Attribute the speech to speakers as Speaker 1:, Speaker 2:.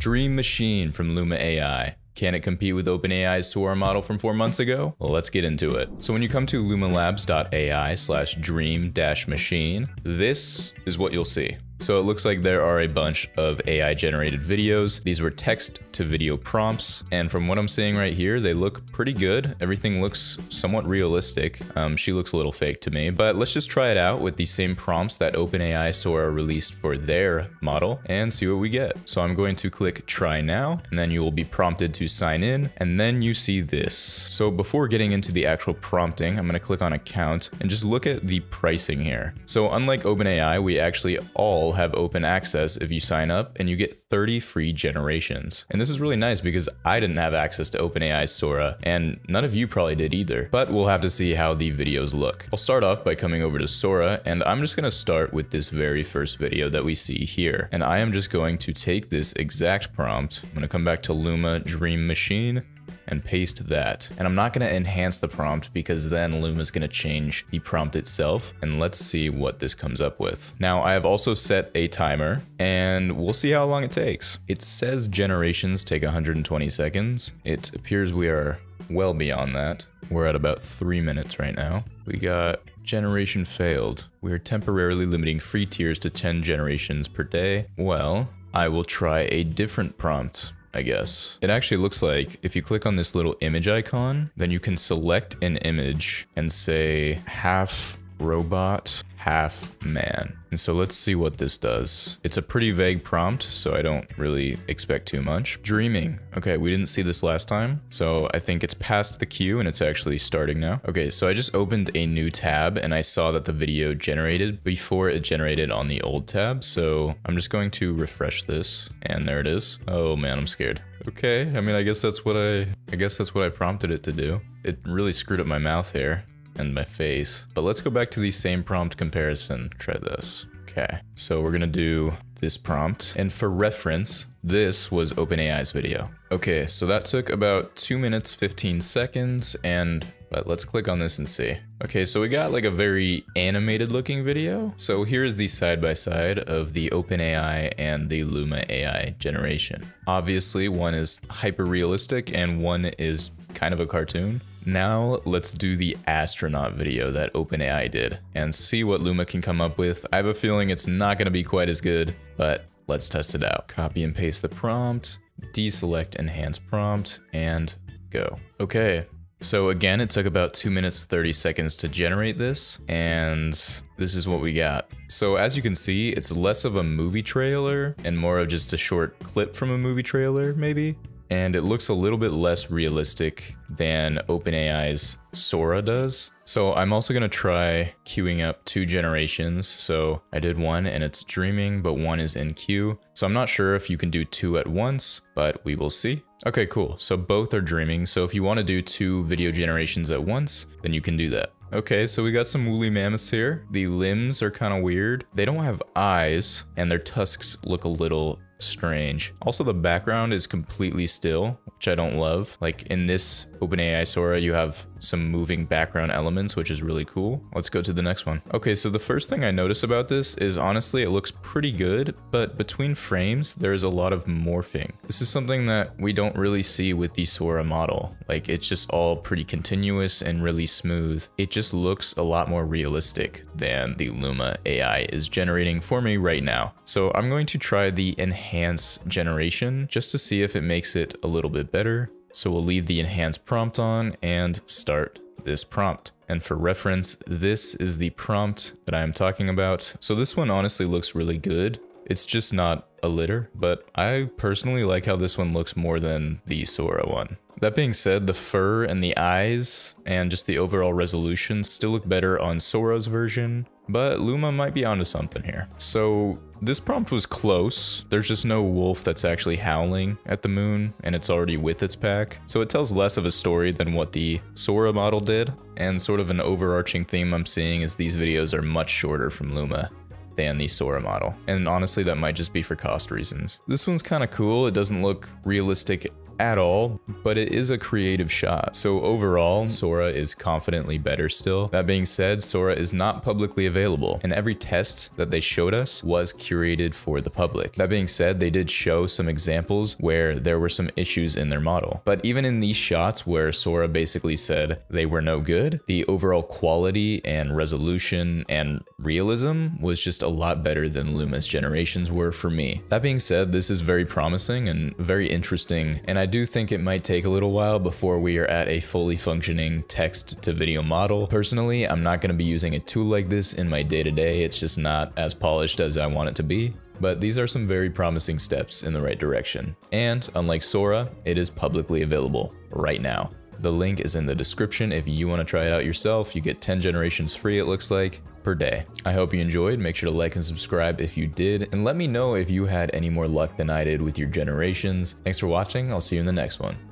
Speaker 1: Dream Machine from Luma AI. Can it compete with OpenAI's Sora model from 4 months ago? Well, let's get into it. So when you come to lumalabs.ai/dream-machine, this is what you'll see. So it looks like there are a bunch of AI generated videos. These were text to video prompts. And from what I'm seeing right here, they look pretty good. Everything looks somewhat realistic. She looks a little fake to me, but let's just try it out with the same prompts that OpenAI Sora released for their model and see what we get. So I'm going to click try now, and then you will be prompted to sign in, and then you see this. So before getting into the actual prompting, I'm gonna click on account and just look at the pricing here. So unlike OpenAI, we actually all have open access if you sign up, and you get 30 free generations. And this is really nice because I didn't have access to OpenAI's Sora, and none of you probably did either, but we'll have to see how the videos look. I'll start off by coming over to Sora, and I'm just gonna start with this very first video that we see here. And I am just going to take this exact prompt. I'm gonna come back to Luma Dream Machine and paste that. And I'm not gonna enhance the prompt because then Luma's gonna change the prompt itself. And let's see what this comes up with. Now I have also set a timer and we'll see how long it takes. It says generations take 120 seconds. It appears we are well beyond that. We're at about 3 minutes right now. We got generation failed. We are temporarily limiting free tiers to 10 generations per day. Well, I will try a different prompt, I guess. It actually looks like if you click on this little image icon, then you can select an image and say half robot, half man. And so let's see what this does. It's a pretty vague prompt, so I don't really expect too much. Dreaming. Okay, we didn't see this last time, so I think it's past the queue and it's actually starting now. Okay, so I just opened a new tab and I saw that the video generated before it generated on the old tab. So I'm just going to refresh this and there it is. Oh man, I'm scared. Okay, I mean, I guess that's what I prompted it to do. It really screwed up my mouth here and my face. But let's go back to the same prompt comparison. Try this. Okay, so we're gonna do this prompt. And for reference, this was OpenAI's video. Okay, so that took about 2 minutes, 15 seconds, but let's click on this and see. Okay, so we got like a very animated looking video. So here's the side-by-side of the OpenAI and the Luma AI generation. Obviously, one is hyper realistic and one is kind of a cartoon. Now let's do the astronaut video that OpenAI did and see what Luma can come up with. I have a feeling it's not gonna be quite as good, but let's test it out. Copy and paste the prompt, deselect enhance prompt, and go. Okay, so again, it took about 2 minutes, 30 seconds to generate this, and this is what we got. So as you can see, it's less of a movie trailer and more of just a short clip from a movie trailer, maybe. And it looks a little bit less realistic than OpenAI's Sora does. So I'm also gonna try queuing up 2 generations. So I did one and it's dreaming, but one is in queue. So I'm not sure if you can do 2 at once, but we will see. Okay, cool. So both are dreaming. So if you wanna do 2 video generations at once, then you can do that. Okay, so we got some woolly mammoths here. The limbs are kind of weird. They don't have eyes and their tusks look a little strange. Also, the background is completely still, which I don't love. Like in this OpenAI Sora, you have some moving background elements, which is really cool. Let's go to the next one. Okay, so the first thing I notice about this is honestly, it looks pretty good, but between frames, there's a lot of morphing. This is something that we don't really see with the Sora model. Like it's just all pretty continuous and really smooth. It just looks a lot more realistic than the Luma AI is generating for me right now. So I'm going to try the enhance generation just to see if it makes it a little bit better. So we'll leave the enhance prompt on and start this prompt. And for reference, this is the prompt that I'm talking about. So this one honestly looks really good. It's just not a litter, but I personally like how this one looks more than the Sora one. That being said, the fur and the eyes and just the overall resolution still look better on Sora's version, but Luma might be onto something here. So this prompt was close. There's just no wolf that's actually howling at the moon, and it's already with its pack. So it tells less of a story than what the Sora model did, and sort of an overarching theme I'm seeing is these videos are much shorter from Luma than the Sora model. And honestly, that might just be for cost reasons. This one's kind of cool. It doesn't look realistic at all, but it is a creative shot. So overall, Sora is confidently better still. That being said, Sora is not publicly available, and every test that they showed us was curated for the public. That being said, they did show some examples where there were some issues in their model. But even in these shots where Sora basically said they were no good, the overall quality and resolution and realism was just a lot better than Luma's generations were for me. That being said, this is very promising and very interesting, and I do think it might take a little while before we are at a fully functioning text-to-video model. Personally, I'm not going to be using a tool like this in my day-to-day. It's just not as polished as I want it to be. But these are some very promising steps in the right direction. And unlike Sora, it is publicly available right now. The link is in the description if you want to try it out yourself. You get 10 generations free, it looks like, per day. I hope you enjoyed. Make sure to like and subscribe if you did, and let me know if you had any more luck than I did with your generations. Thanks for watching. I'll see you in the next one.